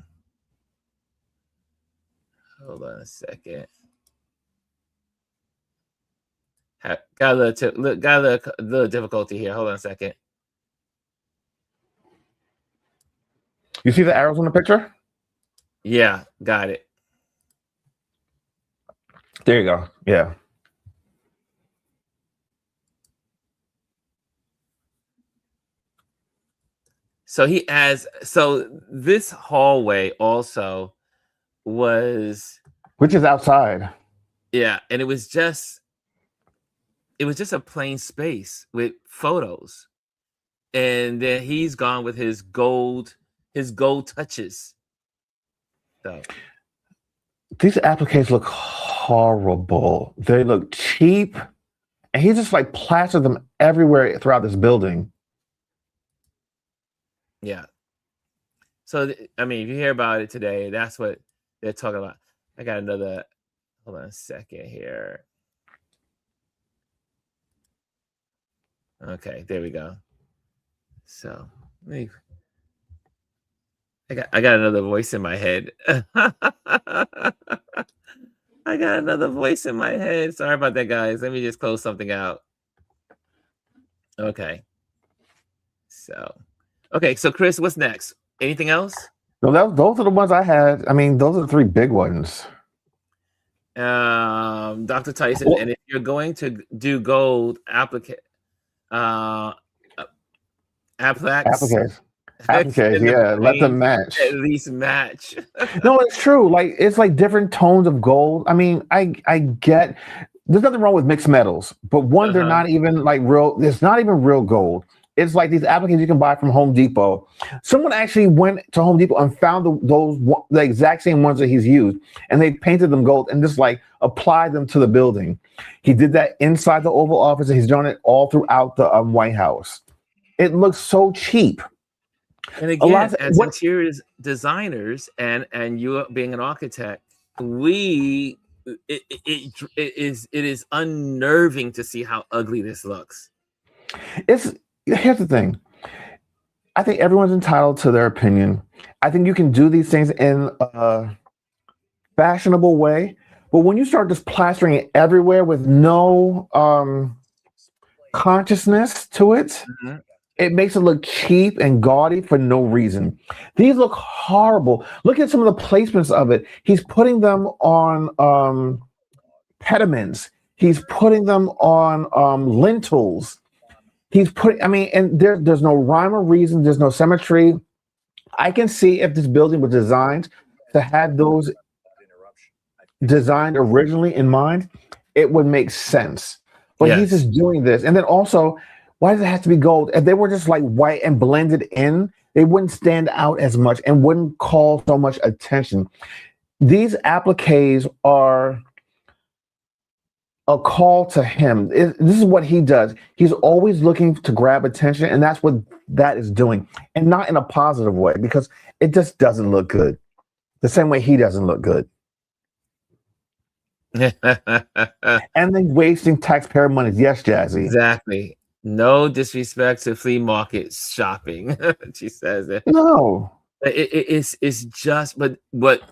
Hold on a second. Got a little difficulty here. Hold on a second. You see the arrows on the picture? Yeah, got it. There you go. Yeah. So this hallway also was, which is outside. Yeah, and it was just a plain space with photos. And then he's gone with his gold touches. So these appliques look horrible. They look cheap. And he just like plastered them everywhere throughout this building. Yeah. So I mean, if you hear about it today, that's what they're talking about. I got another. Hold on a second here. Okay, there we go. So I got another voice in my head. I got another voice in my head. Sorry about that, guys. Let me just close something out. Okay. So Chris, what's next? Anything else? No, those are the ones I had. I mean, those are the three big ones. Dr. Tyson, and if you're going to do gold appliques, yeah, let them match. At least match. No, it's true. Like it's like different tones of gold. I mean, I get there's nothing wrong with mixed metals, but one, they're not even like real. It's not even real gold. It's like these appliques you can buy from Home Depot. Someone actually went to Home Depot and found the exact same ones that he's used, and they painted them gold and just like applied them to the building. He did that inside the Oval Office, and he's done it all throughout the White House. It looks so cheap. And again, as interior designers and you being an architect, it is unnerving to see how ugly this looks. Here's the thing. I think everyone's entitled to their opinion. I think you can do these things in a fashionable way, but when you start just plastering it everywhere with no consciousness to it, it makes it look cheap and gaudy for no reason. These look horrible. Look at some of the placements of it. He's putting them on pediments. He's putting them on lintels. And there's no rhyme or reason. There's no symmetry. I can see if this building was designed to have those designed originally in mind, it would make sense. But he's just doing this. And then also, why does it have to be gold? If they were just like white and blended in, they wouldn't stand out as much and wouldn't call so much attention. These appliques are a call to him. This is what he does. He's always looking to grab attention, and that's what that is doing, and not in a positive way, because it just doesn't look good. The same way he doesn't look good. And then wasting taxpayer money. Yes, Jazzy. Exactly. No disrespect to flea market shopping. She says it. No. It's just, but what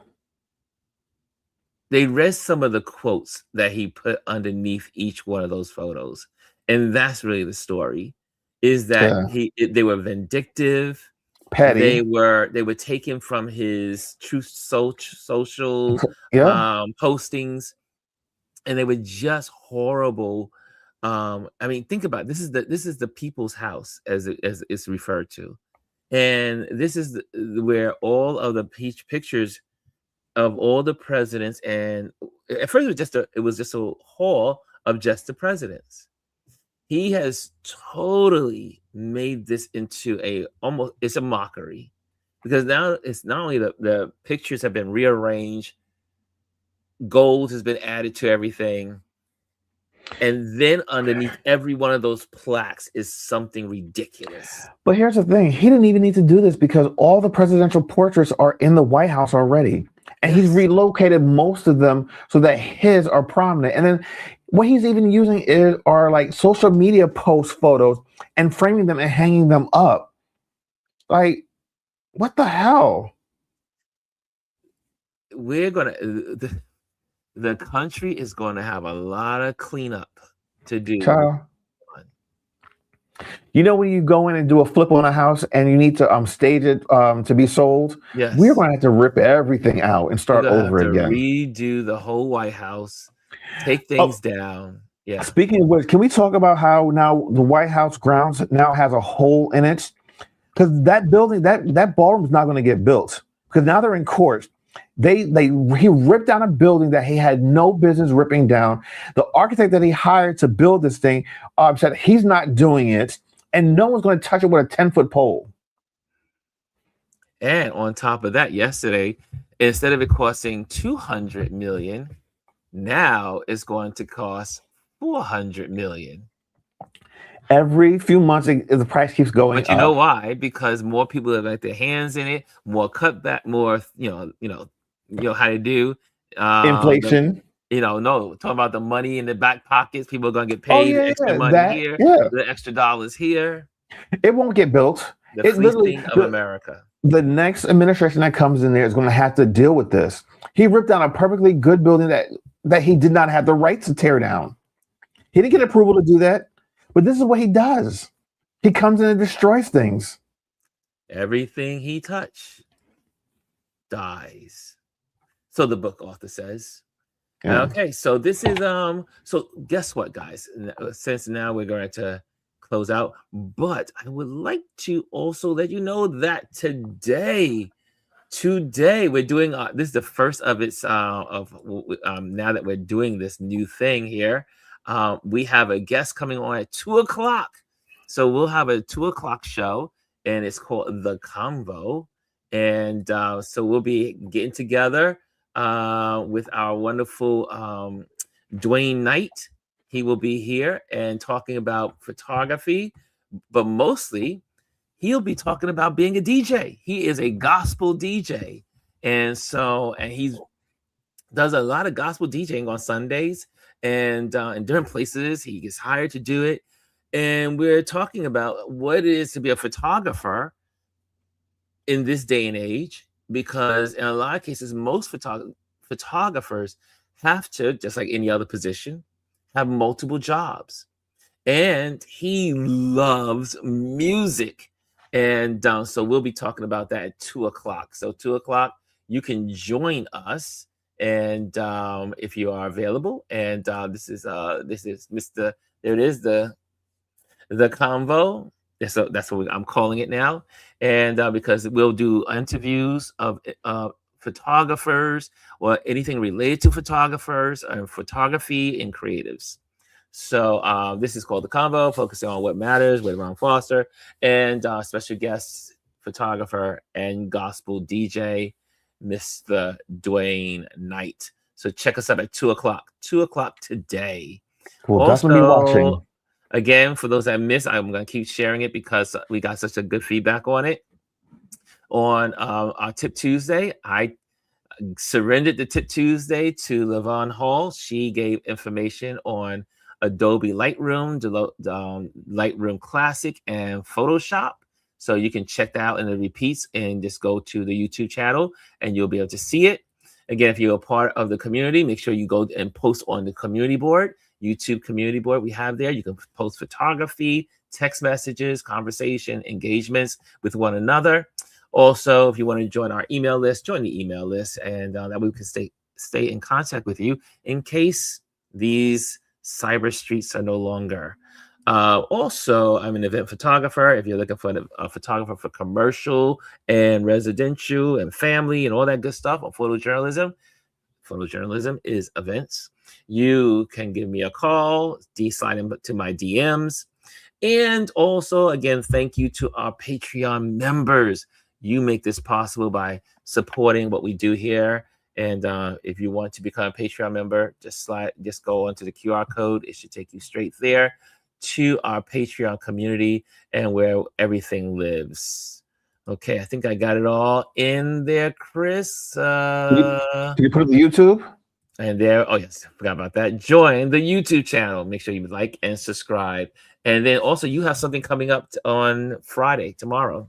they read some of the quotes that he put underneath each one of those photos. And that's really the story, is that they were vindictive, petty. They were taken from his Truth Social postings, and they were just horrible. I mean, think about it. This is the people's house, as it's referred to, and this is where all of the pictures of all the presidents, and at first it was just a hall of just the presidents. He has totally made this into it's a mockery, because now it's not only the pictures have been rearranged, gold has been added to everything, and then underneath every one of those plaques is something ridiculous. But here's the thing. He didn't even need to do this, because all the presidential portraits are in the White House already. And he's relocated most of them so that his are prominent. And then what he's even using are like social media post photos and framing them and hanging them up. Like, what the hell? We're going to... The country is going to have a lot of cleanup to do. Child. You know, when you go in and do a flip on a house and you need to stage it to be sold, we're going to have to rip everything out and start over again. Redo the whole White House, take things down. Yeah. Speaking of which, can we talk about how now the White House grounds now has a hole in it? Because that building, that ballroom is not going to get built, because now they're in court. He ripped down a building that he had no business ripping down. The architect that he hired to build this thing said he's not doing it, and no one's going to touch it with a 10-foot pole. And on top of that, yesterday, instead of it costing $200 million, now it's going to cost $400 million. Every few months, the price keeps going But you know up. why? Because more people have got their hands in it, more cutback, more how to do. Inflation. No, talking about the money in the back pockets. People are gonna get Oh paid yeah, extra yeah, money that here, yeah. the extra dollars here. It won't get built. The It literally fleecing of America. the next administration that comes in there is going to have to deal with this. He ripped down a perfectly good building that he did not have the right to tear down. He didn't get approval to do that, but this is what he does. He comes in and destroys things. Everything he touched dies. So the book author says. Yeah. Okay, so this is so guess what, guys? Since now we're going to close out, but I would like to also let you know that today we're doing this is the first of its now that we're doing this new thing here. We have a guest coming on at 2:00. So we'll have a 2:00 show, and it's called The Convo. And so we'll be getting together with our wonderful Dwayne Knight. He will be here and talking about photography, but mostly he'll be talking about being a DJ. He is a gospel DJ. And he does a lot of gospel DJing on Sundays and in different places. He gets hired to do it. And we're talking about what it is to be a photographer in this day and age, because in a lot of cases, most photographers have to, just like any other position, have multiple jobs. And he loves music. And so we'll be talking about that at 2:00. So 2:00, you can join us. And if you are available, and this is Mr. There it is, the Convo. So that's what I'm calling it now. And because we'll do interviews of photographers or anything related to photographers and photography and creatives. So this is called The Convo, focusing on what matters with Ron Foster and special guest photographer and gospel DJ, Mr. Dwayne Knight. So check us out at 2:00. 2:00 today. We'll definitely be watching. Again, for those that missed, I'm going to keep sharing it because we got such a good feedback on it. On our Tip Tuesday, I surrendered the Tip Tuesday to Lavon Hall. She gave information on Adobe Lightroom, Lightroom Classic, and Photoshop. So you can check that out in the repeats and just go to the YouTube channel and you'll be able to see it. Again, if you're a part of the community, make sure you go and post on the community board, YouTube community board we have there. You can post photography, text messages, conversation, engagements with one another. Also, if you want to join our email list, join the email list, and that we can stay in contact with you in case these cyber streets are no longer. Also, I'm an event photographer. If you're looking for a photographer for commercial and residential and family and all that good stuff on photojournalism is events. You can give me a call, slide into my DMs. And also, again, thank you to our Patreon members. You make this possible by supporting what we do here. And if you want to become a Patreon member, just go onto the QR code. It should take you straight there to our Patreon community and where everything lives. Okay, I think I got it all in there, Chris. Can you put it on YouTube? And there, oh yes, forgot about that. Join the YouTube channel. Make sure you like and subscribe. And then also you have something coming up on Friday, tomorrow.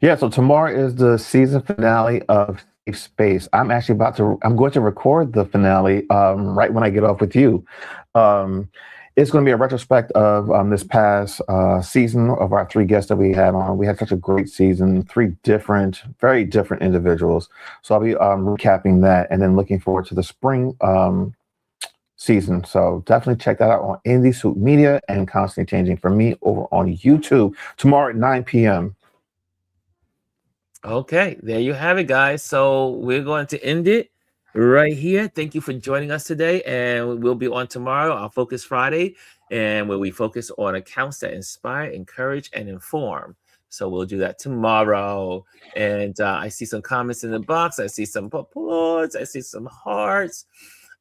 Yeah, so tomorrow is the season finale of Safe Space. I'm going to record the finale right when I get off with you. It's going to be a retrospect of this past season of our 3 guests that we had on. We had such a great season, 3 very different individuals. So I'll be recapping that and then looking forward to the spring season. So definitely check that out on Indie Suit Media and Constantly Changing for me over on YouTube tomorrow at 9 p.m. Okay, there you have it, guys. So we're going to end it right here. Thank you for joining us today, and we'll be on tomorrow, our Focus Friday, and where we focus on accounts that inspire, encourage, and inform. So we'll do that tomorrow. And I see some comments in the box. I see some applause. I see some hearts.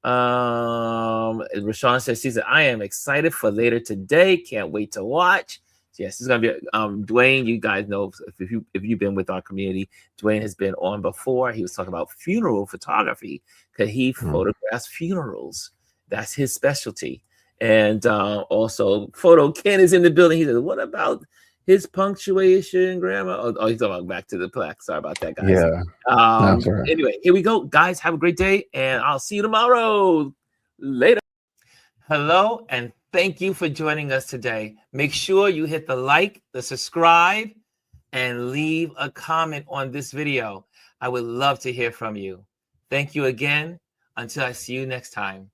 Rashawn says, I am excited for later today. Can't wait to watch. Yes, it's gonna be Dwayne. You guys know if you've been with our community, Dwayne has been on before. He was talking about funeral photography because he photographs funerals. That's his specialty. And also, Photo Ken is in the building. He says, "What about his punctuation, grammar?" Oh, he's talking about back to the plaque. Sorry about that, guys. Yeah. That's right. Anyway, here we go, guys. Have a great day, and I'll see you tomorrow. Later. Hello, and thank you for joining us today. Make sure you hit the like, the subscribe, and leave a comment on this video. I would love to hear from you. Thank you again. Until I see you next time.